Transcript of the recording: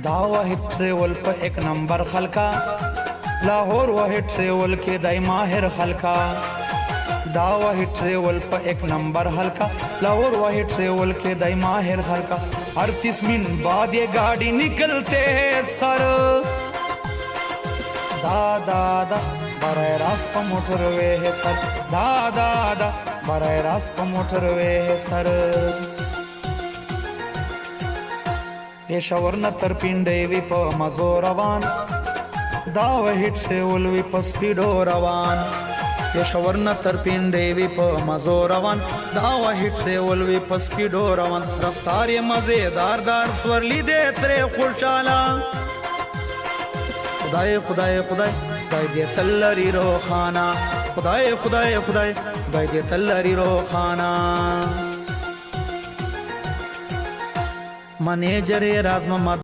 دا واحد ټریول په 1 نمبر خلکا لاہور واحد ټریول کې دای ماهر خلکا دا واحد ټریول په 1 نمبر हल्का लाहौर वाहिद ट्रेवल के दाई माहिर हल्का 38 मिनट बाद ये गाड़ी निकलते हैं सर दादा दा बराह रास्त पर मोटरवे है सर दादा दा बराह रास्त पर मोटरवे है सर पेशावर न तर पिंडे वि प मजो रवान दा वाहिद ट्रेवल वि प स्पीडो रवान पेशावर न तर पिंडे वि प मजो रवान دا واحد ट्रेवल वि प स्पीडो रवान रफ्तार ये मजेदार दार स्वरली दे तरे खुशाला खुदाए खुदाए खुदाए खुदाए दे तल्लरी रो खाना खुदाए खुदाए खुदाए खुदाए दे तल्लरी रो खाना मैनेजर राज मोहम्मद